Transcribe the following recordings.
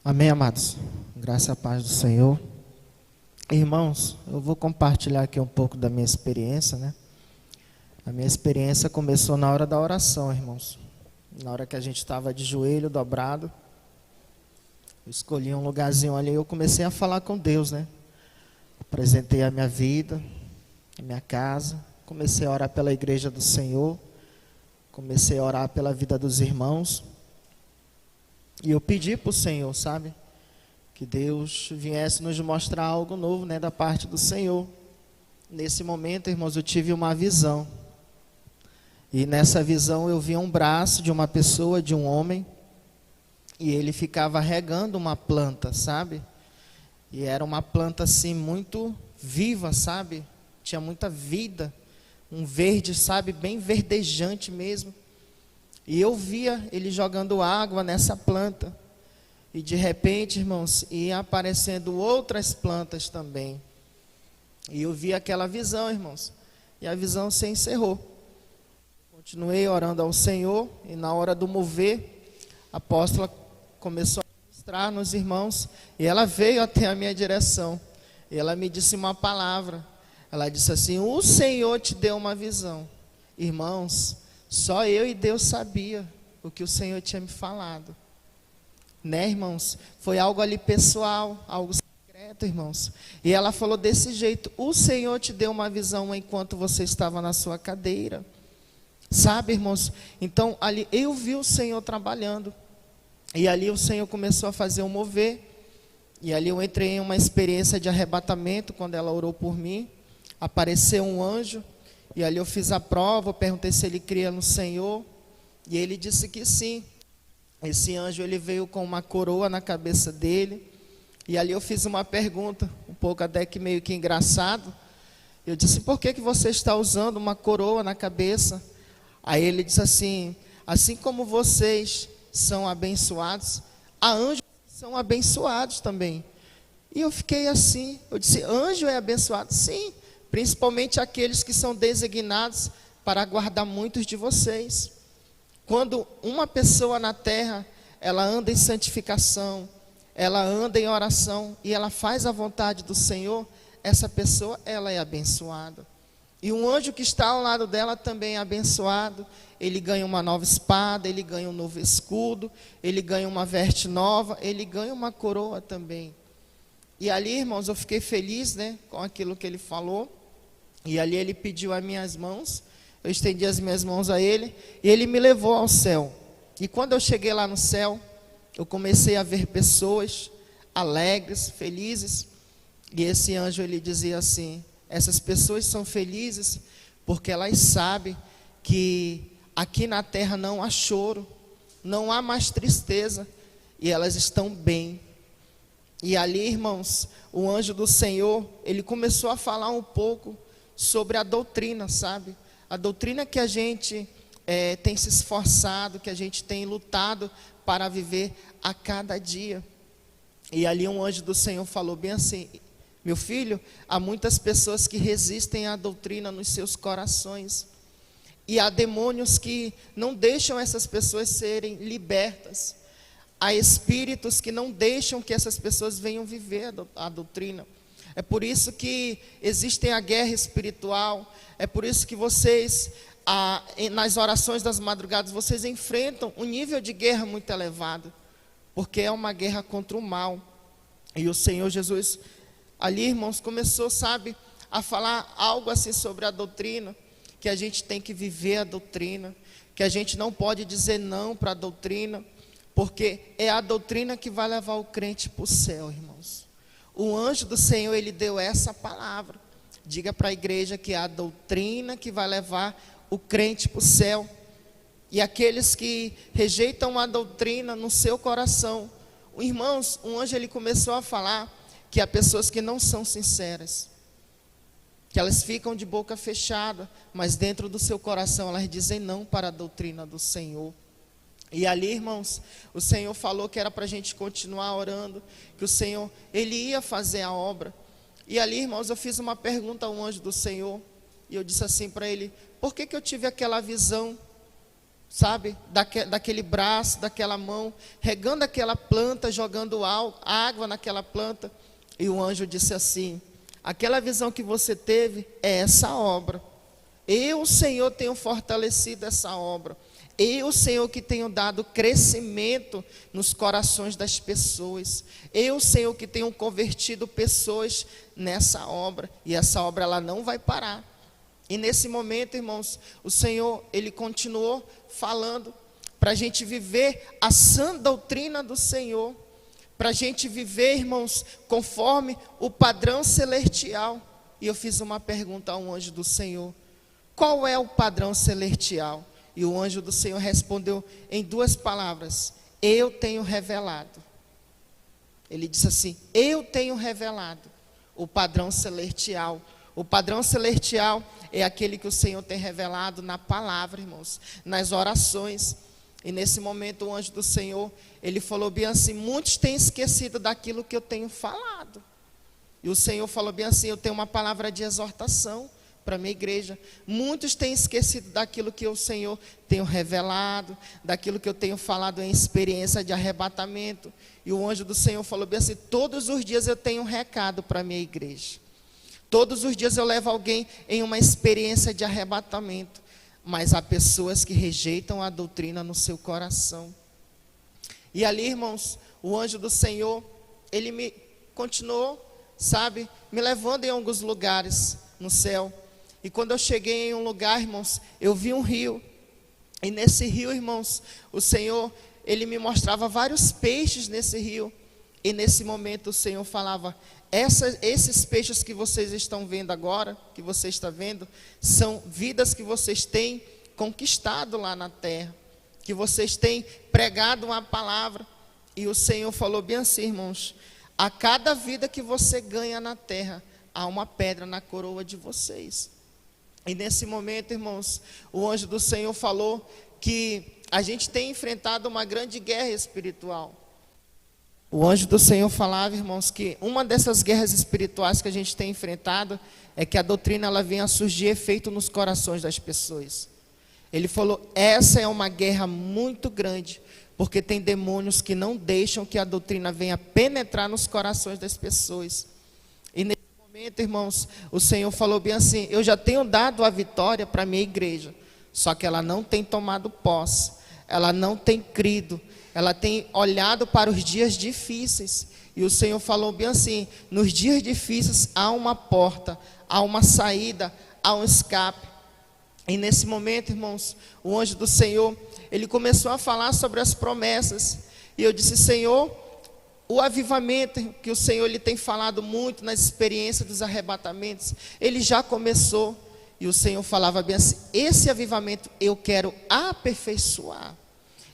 Amém, amados? Graça e paz do Senhor. Irmãos, eu vou compartilhar aqui um pouco da minha experiência, né? A minha experiência começou na hora da oração, irmãos. Na hora que a gente estava de joelho dobrado, eu escolhi um lugarzinho ali e eu comecei a falar com Deus, né? Apresentei a minha vida, a minha casa, comecei a orar pela igreja do Senhor, comecei a orar pela vida dos irmãos. E eu pedi para o Senhor, sabe? Que Deus viesse nos mostrar algo novo, né? Da parte do Senhor. Nesse momento, irmãos, eu tive uma visão. E nessa visão eu vi um braço de uma pessoa, de um homem. E ele ficava regando uma planta, sabe? E era uma planta assim muito viva, sabe? Tinha muita vida. Um verde, sabe? Bem verdejante mesmo. E eu via ele jogando água nessa planta. E de repente, irmãos, ia aparecendo outras plantas também. E eu vi aquela visão, irmãos. E a visão se encerrou. Continuei orando ao Senhor. E na hora do mover, a apóstola começou a ministrar nos irmãos. E ela veio até a minha direção. E ela me disse uma palavra. Ela disse assim: o Senhor te deu uma visão. Irmãos, só eu e Deus sabia o que o Senhor tinha me falado. Né, irmãos? Foi algo ali pessoal, algo secreto, irmãos. E ela falou desse jeito: o Senhor te deu uma visão enquanto você estava na sua cadeira. Sabe, irmãos? Então, ali eu vi o Senhor trabalhando. E ali o Senhor começou a fazer um mover. E ali eu entrei em uma experiência de arrebatamento, quando ela orou por mim. Apareceu um anjo. E ali eu fiz a prova, eu perguntei se ele cria no Senhor. E ele disse que sim. Esse anjo, ele veio com uma coroa na cabeça dele. E ali eu fiz uma pergunta, um pouco até que meio que engraçado. Eu disse: por que você está usando uma coroa na cabeça? Aí ele disse assim: assim como vocês são abençoados, há anjos que são abençoados também. E eu fiquei assim, eu disse: anjo é abençoado? Sim, principalmente aqueles que são designados para guardar muitos de vocês. Quando uma pessoa na terra, ela anda em santificação, ela anda em oração e ela faz a vontade do Senhor, essa pessoa, ela é abençoada. E um anjo que está ao lado dela também é abençoado. Ele ganha uma nova espada, ele ganha um novo escudo, ele ganha uma veste nova, ele ganha uma coroa também. E ali, irmãos, eu fiquei feliz, né, com aquilo que ele falou. E ali ele pediu as minhas mãos. Eu estendi as minhas mãos a ele e ele me levou ao céu. E quando eu cheguei lá no céu, eu comecei a ver pessoas alegres, felizes. E esse anjo, ele dizia assim: essas pessoas são felizes porque elas sabem que aqui na terra não há choro, não há mais tristeza, e elas estão bem. E ali, irmãos, o anjo do Senhor, ele começou a falar um pouco sobre a doutrina, sabe? A doutrina que a gente tem se esforçado, que a gente tem lutado para viver a cada dia. E ali um anjo do Senhor falou bem assim: meu filho, há muitas pessoas que resistem à doutrina nos seus corações. E há demônios que não deixam essas pessoas serem libertas. Há espíritos que não deixam que essas pessoas venham viver a doutrina. É por isso que existe a guerra espiritual. É por isso que vocês, nas orações das madrugadas, vocês enfrentam um nível de guerra muito elevado. Porque é uma guerra contra o mal. E o Senhor Jesus, ali, irmãos, começou, sabe, a falar algo assim sobre a doutrina. Que a gente tem que viver a doutrina. Que a gente não pode dizer não para a doutrina. Porque é a doutrina que vai levar o crente para o céu, irmãos. O anjo do Senhor, ele deu essa palavra. Diga para a igreja que é a doutrina que vai levar o crente para o céu. E aqueles que rejeitam a doutrina no seu coração. Irmãos, um anjo, ele começou a falar que há pessoas que não são sinceras. que elas ficam de boca fechada, mas dentro do seu coração elas dizem não para a doutrina do Senhor. E ali, irmãos, o Senhor falou que era para a gente continuar orando, que o Senhor, Ele ia fazer a obra. E ali, irmãos, eu fiz uma pergunta ao anjo do Senhor, e eu disse assim para ele: por que eu tive aquela visão, sabe, daquele braço, daquela mão, regando aquela planta, jogando água naquela planta? E o anjo disse assim: aquela visão que você teve é essa obra. Eu, Senhor, tenho fortalecido essa obra. Eu, Senhor, que tenho dado crescimento nos corações das pessoas. Eu, Senhor, que tenho convertido pessoas nessa obra. E essa obra, ela não vai parar. E nesse momento, irmãos, o Senhor, Ele continuou falando para a gente viver a sã doutrina do Senhor. Para a gente viver, irmãos, conforme o padrão celestial. E eu fiz uma pergunta ao anjo do Senhor: qual é o padrão celestial? E o anjo do Senhor respondeu em 2 palavras: eu tenho revelado. Ele disse assim: eu tenho revelado o padrão celestial. O padrão celestial é aquele que o Senhor tem revelado na palavra, irmãos, nas orações. E nesse momento o anjo do Senhor, ele falou bem assim: muitos têm esquecido daquilo que eu tenho falado. E o Senhor falou bem assim: eu tenho uma palavra de exortação para a minha igreja. Muitos têm esquecido daquilo que o Senhor tem revelado, daquilo que eu tenho falado em experiência de arrebatamento. E o anjo do Senhor falou bem assim: todos os dias eu tenho um recado para a minha igreja. Todos os dias eu levo alguém em uma experiência de arrebatamento. Mas há pessoas que rejeitam a doutrina no seu coração. E ali, irmãos, o anjo do Senhor, ele me continuou, sabe, me levando em alguns lugares no céu. E quando eu cheguei em um lugar, irmãos, eu vi um rio. E nesse rio, irmãos, o Senhor, Ele me mostrava vários peixes nesse rio. E nesse momento o Senhor falava: esses peixes que vocês estão vendo agora, que você está vendo, são vidas que vocês têm conquistado lá na terra, que vocês têm pregado uma palavra. E o Senhor falou bem assim, irmãos: a cada vida que você ganha na terra, há uma pedra na coroa de vocês. E nesse momento, irmãos, o anjo do Senhor falou que a gente tem enfrentado uma grande guerra espiritual. O anjo do Senhor falava, irmãos, que uma dessas guerras espirituais que a gente tem enfrentado é que a doutrina, ela vem a surgir efeito nos corações das pessoas. Ele falou: essa é uma guerra muito grande, porque tem demônios que não deixam que a doutrina venha penetrar nos corações das pessoas. E nesse momento, irmãos, o Senhor falou bem assim: eu já tenho dado a vitória para a minha igreja, só que ela não tem tomado posse, ela não tem crido, ela tem olhado para os dias difíceis. E o Senhor falou bem assim: nos dias difíceis há uma porta, há uma saída, há um escape. E nesse momento, irmãos, o anjo do Senhor, ele começou a falar sobre as promessas. E eu disse: Senhor, o avivamento que o Senhor, ele tem falado muito nas experiências dos arrebatamentos, ele já começou. E o Senhor falava bem assim: esse avivamento eu quero aperfeiçoar.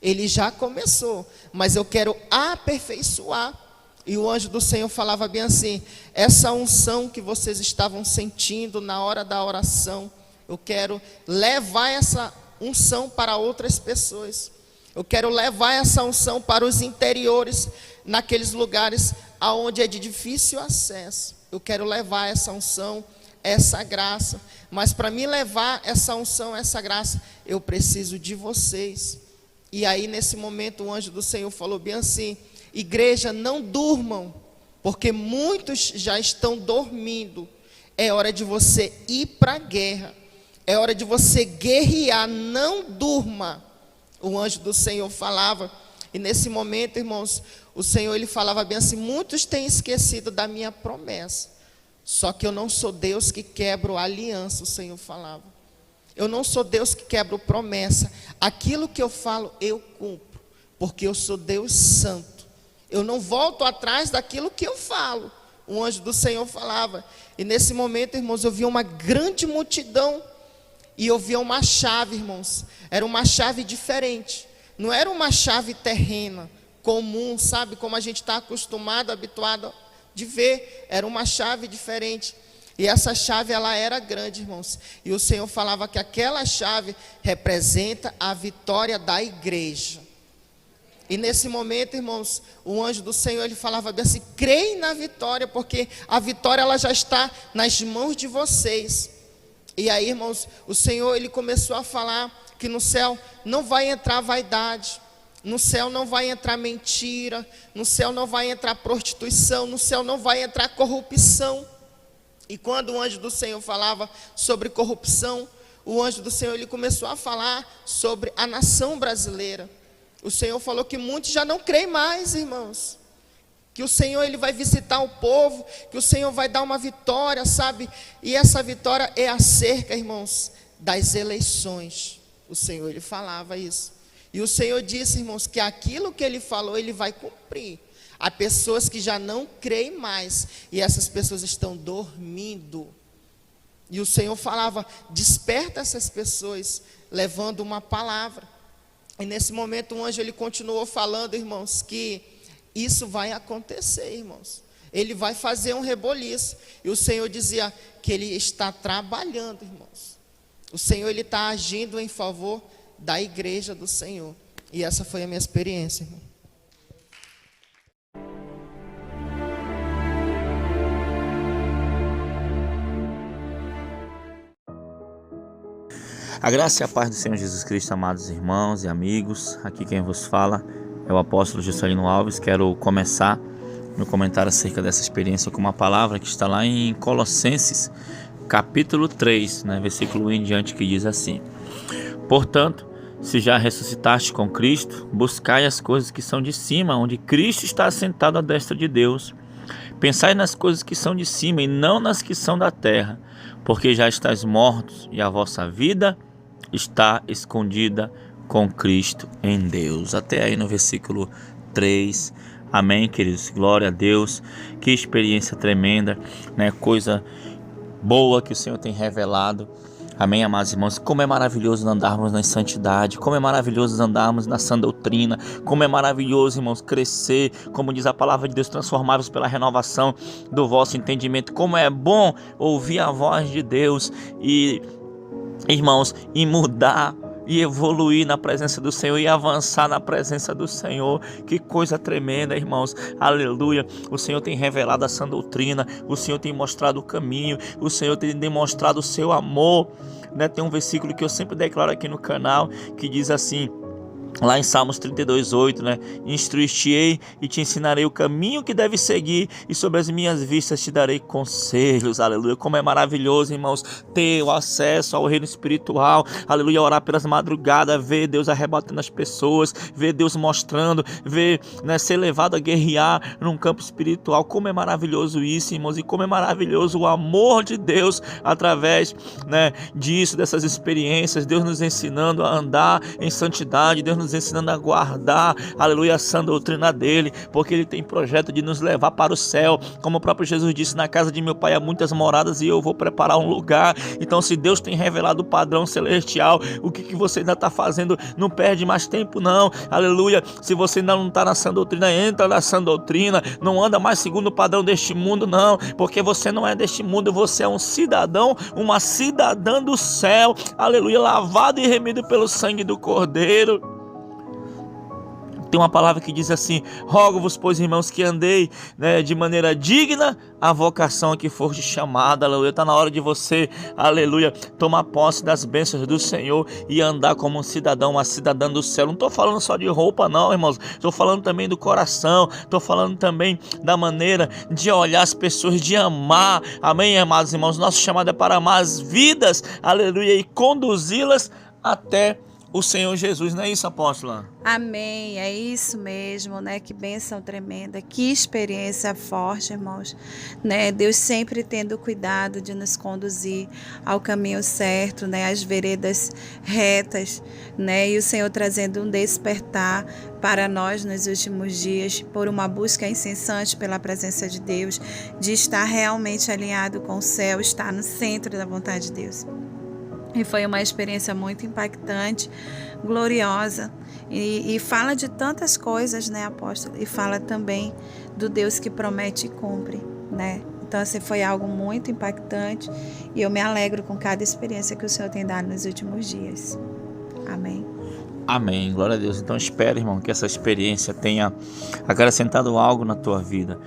Ele já começou, mas eu quero aperfeiçoar. E o anjo do Senhor falava bem assim: essa unção que vocês estavam sentindo na hora da oração, eu quero levar essa unção para outras pessoas. Eu quero levar essa unção para os interiores, naqueles lugares aonde é de difícil acesso. Eu quero levar essa unção, essa graça. Mas para mim levar essa unção, essa graça, eu preciso de vocês. E aí nesse momento o anjo do Senhor falou bem assim: igreja, não durmam, porque muitos já estão dormindo. É hora de você ir para a guerra. É hora de você guerrear, não durma. O anjo do Senhor falava. E nesse momento, irmãos, o Senhor, ele falava bem assim: muitos têm esquecido da minha promessa. Só que eu não sou Deus que quebra a aliança, o Senhor falava. Eu não sou Deus que quebra promessa. Aquilo que eu falo, eu cumpro. Porque eu sou Deus santo. Eu não volto atrás daquilo que eu falo. O anjo do Senhor falava. E nesse momento, irmãos, eu vi uma grande multidão. E eu via uma chave, irmãos. Era uma chave diferente. Não era uma chave terrena, comum, sabe? Como a gente está acostumado, habituado de ver. Era uma chave diferente. E essa chave, ela era grande, irmãos. E o Senhor falava que aquela chave representa a vitória da igreja. E nesse momento, irmãos, o anjo do Senhor, ele falava bem assim: creem na vitória, porque a vitória, ela já está nas mãos de vocês. E aí, irmãos, o Senhor, ele começou a falar que no céu não vai entrar vaidade, no céu não vai entrar mentira, no céu não vai entrar prostituição, no céu não vai entrar corrupção. E quando o anjo do Senhor falava sobre corrupção, o anjo do Senhor, ele começou a falar sobre a nação brasileira. O Senhor falou que muitos já não creem mais, irmãos. Que o Senhor, ele vai visitar o povo, que o Senhor vai dar uma vitória, sabe? E essa vitória é acerca, irmãos, das eleições. O Senhor, ele falava isso. E o Senhor disse, irmãos, que aquilo que ele falou, ele vai cumprir. Há pessoas que já não creem mais, e essas pessoas estão dormindo. E o Senhor falava: desperta essas pessoas, levando uma palavra. E nesse momento o anjo, ele continuou falando, irmãos, que isso vai acontecer, irmãos. Ele vai fazer um reboliço. E o Senhor dizia que ele está trabalhando, irmãos. O Senhor, ele está agindo em favor da igreja do Senhor. E essa foi a minha experiência, irmão. A graça e a paz do Senhor Jesus Cristo, amados irmãos e amigos. Aqui quem vos fala é o apóstolo Juscelino Alves. Quero começar meu comentário acerca dessa experiência com uma palavra que está lá em Colossenses, capítulo 3, versículo 1 em diante, que diz assim: portanto, se já ressuscitaste com Cristo, buscai as coisas que são de cima, onde Cristo está assentado à destra de Deus. Pensai nas coisas que são de cima e não nas que são da terra, porque já estáis mortos e a vossa vida está escondida com Cristo em Deus. Até aí no versículo 3. Amém, queridos? Glória a Deus. Que experiência tremenda, coisa boa que o Senhor tem revelado. Amém, amados irmãos? Como é maravilhoso andarmos na santidade, como é maravilhoso andarmos na sã doutrina, como é maravilhoso, irmãos, crescer, como diz a palavra de Deus, transformáveis pela renovação do vosso entendimento. Como é bom ouvir a voz de Deus e, irmãos, e mudar e evoluir na presença do Senhor e avançar na presença do Senhor. Que coisa tremenda, irmãos. Aleluia. O Senhor tem revelado a sã doutrina, o Senhor tem mostrado o caminho, o Senhor tem demonstrado o seu amor. Tem um versículo que eu sempre declaro aqui no canal, que diz assim, lá em Salmos 32:8, instruir-te-ei e te ensinarei o caminho que deves seguir, e sobre as minhas vistas te darei conselhos. Aleluia. Como é maravilhoso, irmãos, ter o acesso ao reino espiritual. Aleluia. Orar pelas madrugadas, ver Deus arrebatando as pessoas, ver Deus mostrando, ver, ser levado a guerrear num campo espiritual. Como é maravilhoso isso, irmãos, e como é maravilhoso o amor de Deus através, disso, dessas experiências. Deus nos ensinando a andar em santidade, Deus nos ensinando a guardar, aleluia, a sã doutrina dele, porque ele tem projeto de nos levar para o céu. Como o próprio Jesus disse: na casa de meu pai há muitas moradas e eu vou preparar um lugar. Então, se Deus tem revelado o padrão celestial, o que você ainda está fazendo? Não perde mais tempo, não. Aleluia. Se você ainda não está na sã doutrina, entra na sã doutrina. Não anda mais segundo o padrão deste mundo, não, porque você não é deste mundo, você é um cidadão, uma cidadã do céu. Aleluia. Lavado e remido pelo sangue do Cordeiro. Tem uma palavra que diz assim: rogo-vos, pois, irmãos, que andei de maneira digna a vocação a que foste chamada. Aleluia. Está na hora de você, aleluia, tomar posse das bênçãos do Senhor e andar como um cidadão, uma cidadã do céu. Não estou falando só de roupa, não, irmãos. Estou falando também do coração. Estou falando também da maneira de olhar as pessoas, de amar. Amém, amados irmãos? Nosso chamado é para amar as vidas, aleluia, e conduzi-las até o Senhor Jesus. Não é isso, apóstola? Amém, é isso mesmo, que bênção tremenda, que experiência forte, irmãos, Deus sempre tendo cuidado de nos conduzir ao caminho certo, às veredas retas, e o Senhor trazendo um despertar para nós nos últimos dias, por uma busca incessante pela presença de Deus, de estar realmente alinhado com o céu, estar no centro da vontade de Deus. E foi uma experiência muito impactante, gloriosa, e fala de tantas coisas, apóstolo? E fala também do Deus que promete e cumpre, Então, assim, foi algo muito impactante e eu me alegro com cada experiência que o Senhor tem dado nos últimos dias. Amém. Amém, glória a Deus. Então espero, irmão, que essa experiência tenha acrescentado algo na tua vida.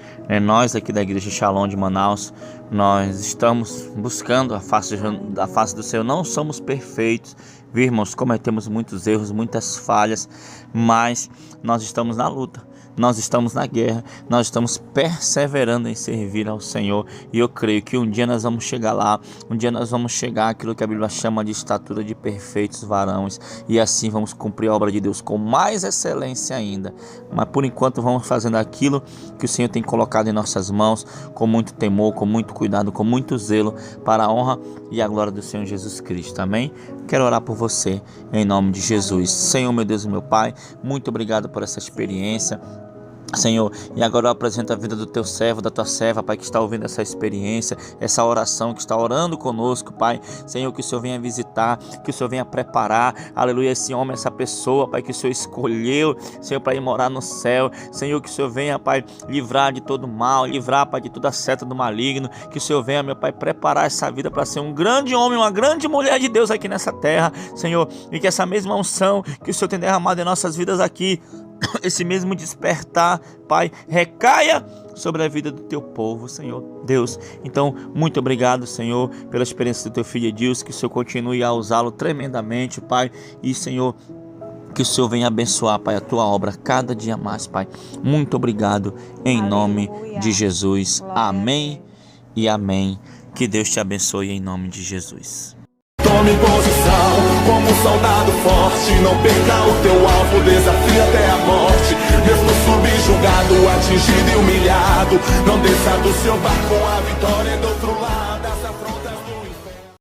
Nós aqui da Igreja Shalom de Manaus, nós estamos buscando a face do Senhor. Não somos perfeitos, viu, irmãos? Cometemos muitos erros, muitas falhas, mas nós estamos na luta. Nós estamos na guerra, nós estamos perseverando em servir ao Senhor, e eu creio que um dia nós vamos chegar lá, um dia nós vamos chegar àquilo que a Bíblia chama de estatura de perfeitos varões, e assim vamos cumprir a obra de Deus com mais excelência ainda. Mas por enquanto vamos fazendo aquilo que o Senhor tem colocado em nossas mãos, com muito temor, com muito cuidado, com muito zelo, para a honra e a glória do Senhor Jesus Cristo. Amém? Quero orar por você, em nome de Jesus. Senhor, meu Deus e meu Pai, muito obrigado por essa experiência, Senhor, e agora eu apresento a vida do teu servo, da tua serva, Pai, que está ouvindo essa experiência, essa oração, que está orando conosco, Pai. Senhor, que o Senhor venha visitar, que o Senhor venha preparar, aleluia, esse homem, essa pessoa, Pai, que o Senhor escolheu, Senhor, para ir morar no céu. Senhor, que o Senhor venha, Pai, livrar de todo mal, livrar, Pai, de toda seta do maligno. Que o Senhor venha, meu Pai, preparar essa vida para ser um grande homem, uma grande mulher de Deus aqui nessa terra, Senhor. E que essa mesma unção que o Senhor tem derramado em nossas vidas aqui, esse mesmo despertar, Pai, recaia sobre a vida do teu povo, Senhor Deus. Então, muito obrigado, Senhor, pela experiência do teu filho Edilson, que o Senhor continue a usá-lo tremendamente, Pai, e, Senhor, que o Senhor venha abençoar, Pai, a tua obra cada dia mais, Pai. Muito obrigado, em nome de Jesus. Amém e amém. Que Deus te abençoe em nome de Jesus. Tome posição como um soldado forte. Não perca o teu alvo, desafie até a morte. Mesmo subjugado, atingido e humilhado, não desça do seu barco, a vitória é do